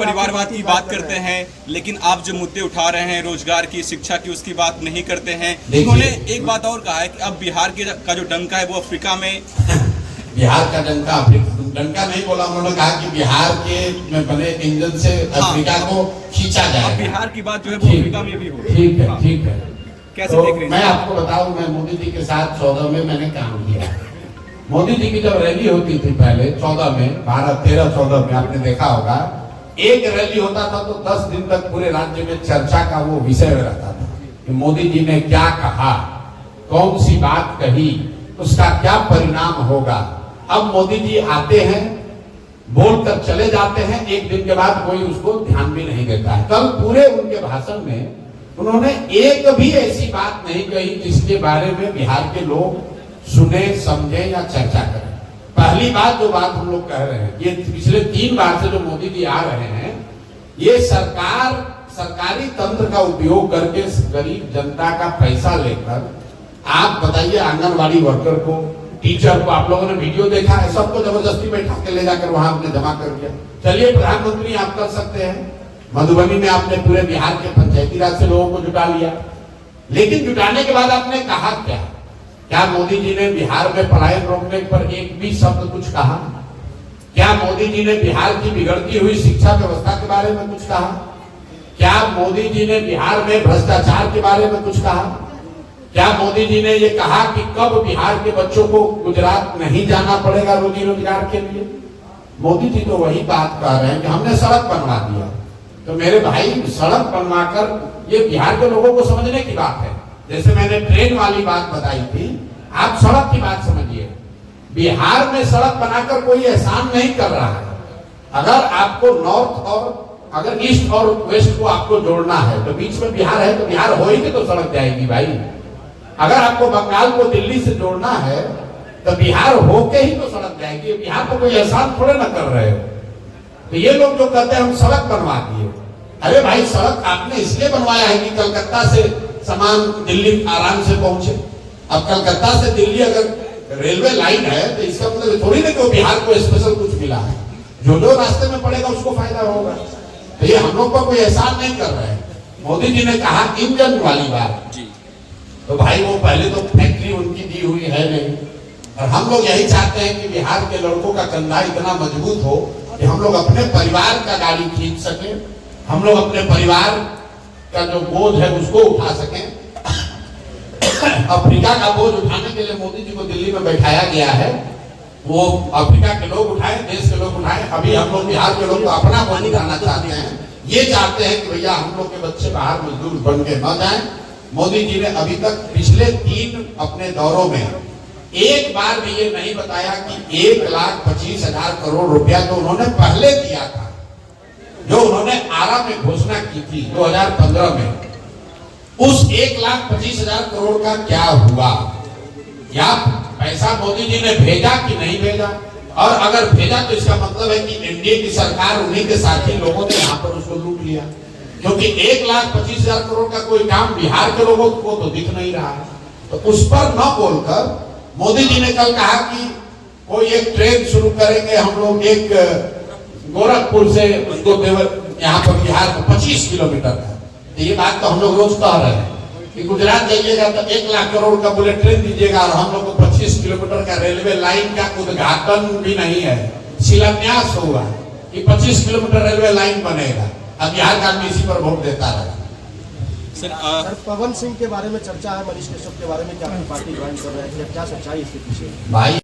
परिवारवाद की बात करते हैं, लेकिन आप जो मुद्दे उठा रहे हैं रोजगार की, शिक्षा की, उसकी बात नहीं करते हैं। उन्होंने एक बात और कहा है कि अब बिहार का जो डंका है वो अफ्रीका में बिहार का डंका नहीं बोला, उन्होंने कहा कि बिहार के में बने इंजन से अफ्रीका को खींचा जाए। बिहार की बात जो है वो अफ्रीका में भी हो। ठीक है, ठीक है। कैसे तो देख रहे हैं? मैं आपको बताऊं, मैं मोदी जी के साथ 14 में मैंने काम किया। मोदी जी की जब रैली होती थी पहले 14 में, 13-14 में आपने देखा होगा, एक रैली होता था तो 10 दिन तक पूरे राज्य में चर्चा का वो विषय रहता था कि मोदी जी ने क्या कहा, कौन सी बात कही, उसका क्या परिणाम होगा। अब मोदी जी आते हैं, बोलकर चले जाते हैं, एक दिन के बाद कोई उसको ध्यान भी नहीं देता है। कल पूरे उनके भाषण में उन्होंने एक भी ऐसी बात नहीं कही जिसके बारे में बिहार के लोग सुने, समझे या चर्चा करें। पहली बात जो बात हम लोग कह रहे हैं, ये पिछले 3 बार से जो मोदी जी आ रहे हैं, ये सरकारी तंत्र का उपयोग करके गरीब जनता का पैसा लेकर, आप बताइए आंगनबाड़ी वर्कर को, टीचर को, आप लोगों ने वीडियो देखा है, सबको जबरदस्ती बैठा के ले जाकर वहां आपने जमा कर दिया। चलिए प्रधानमंत्री आप कर सकते हैं, मधुबनी में आपने पूरे बिहार के पंचायती राज से लोगों को जुटा लिया, लेकिन जुटाने के बाद आपने कहा क्या मोदी जी ने बिहार में पलायन रोकने पर एक भी शब्द कुछ कहा? क्या मोदी जी ने बिहार की बिगड़ती हुई शिक्षा व्यवस्था के बारे में कुछ कहा? क्या मोदी जी ने बिहार में भ्रष्टाचार के बारे में कुछ कहा? क्या मोदी जी ने ये कहा कि कब बिहार के बच्चों को गुजरात नहीं जाना पड़ेगा रोजी रोजगार के लिए? मोदी जी तो वही बात कह रहे हैं कि हमने सड़क बनवा दिया। तो मेरे भाई, सड़क बनवाकर ये बिहार के लोगों को समझने की बात है। जैसे मैंने ट्रेन वाली बात बताई थी, आप सड़क की बात समझिए। बिहार में सड़क बनाकर कोई एहसान नहीं कर रहा है। अगर आपको नॉर्थ और अगर ईस्ट और वेस्ट को आपको जोड़ना है तो बीच में बिहार है, तो बिहार हो ही तो सड़क जाएगी भाई। अगर आपको बंगाल को दिल्ली से जोड़ना है तो बिहार होके ही तो सड़क जाएगी। बिहार को कोई एहसान थोड़े ना कर रहे हो। तो ये लोग जो कहते हैं हम सड़क बनवा दिए, अरे भाई सड़क आपने इसलिए बनवाया है कि कलकत्ता से सामान दिल्ली आराम से पहुंचे। अब कलकत्ता से दिल्ली अगर रेलवे लाइन है तो इसका मतलब थोड़ी ना कि बिहार को स्पेशल कुछ मिला है। जो रास्ते में पड़ेगा उसको फायदा होगा। तो ये हम लोग का कोई एहसान नहीं कर रहे हैं। मोदी जी ने कहा इंजन वाली बात, तो भाई वो पहले तो फैक्ट्री उनकी दी हुई है नहीं, और हम लोग यही चाहते हैं कि बिहार के लड़कों का कंधा इतना मजबूत हो कि हम लोग अपने परिवार का गाड़ी खींच सकें, हम लोग अपने परिवार का जो बोझ है उसको उठा सकें। अफ्रीका का बोझ उठाने के लिए मोदी जी को दिल्ली में बैठाया गया है, वो अफ्रीका के लोग उठाए, देश के लोग उठाए। अभी हम लोग बिहार के लोग अपना पानी उठाना चाहते हैं। ये चाहते हैं कि भैया हम लोग के बच्चे बाहर मजदूर बन के न जाए। मोदी जी ने अभी तक पिछले 3 अपने दौरों में एक बार भी ये नहीं बताया कि 1,25,000 करोड़ रुपया जो उन्होंने पहले दिया था, जो उन्होंने आरा में घोषणा की थी 2015 में, उस 1,25,000 करोड़ का क्या हुआ? या पैसा मोदी जी ने भेजा कि नहीं भेजा? और अगर भेजा तो इसका मतलब है कि एनडीए की सरकार, उन्हीं के साथी लोगों ने यहाँ पर उसको लूट लिया, क्योंकि 1,25,000 करोड़ का कोई काम बिहार के लोगों को तो दिख नहीं रहा है। तो उस पर न बोलकर मोदी जी ने कल कहा कि कोई एक ट्रेन शुरू करेंगे हम लोग, एक गोरखपुर से उनको यहाँ पर बिहार को 25 किलोमीटर है। तो ये बात तो हम लोग रोज कह रहे हैं कि गुजरात जाइएगा तो 1,00,000 करोड़ का बुलेट ट्रेन दीजिएगा, और हम लोग को 25 किलोमीटर का रेलवे लाइन का उद्घाटन भी नहीं है, शिलान्यास हुआ कि 25 किलोमीटर रेलवे लाइन बनेगा। अब बिहार का आदमी इसी पर वोट देता रहा। सर, पवन सिंह के बारे में चर्चा है, मनीष कश्यप के बारे में क्या पार्टी ज्वाइन कर रहे हैं, क्या सच्चाई इसके पीछे? भाई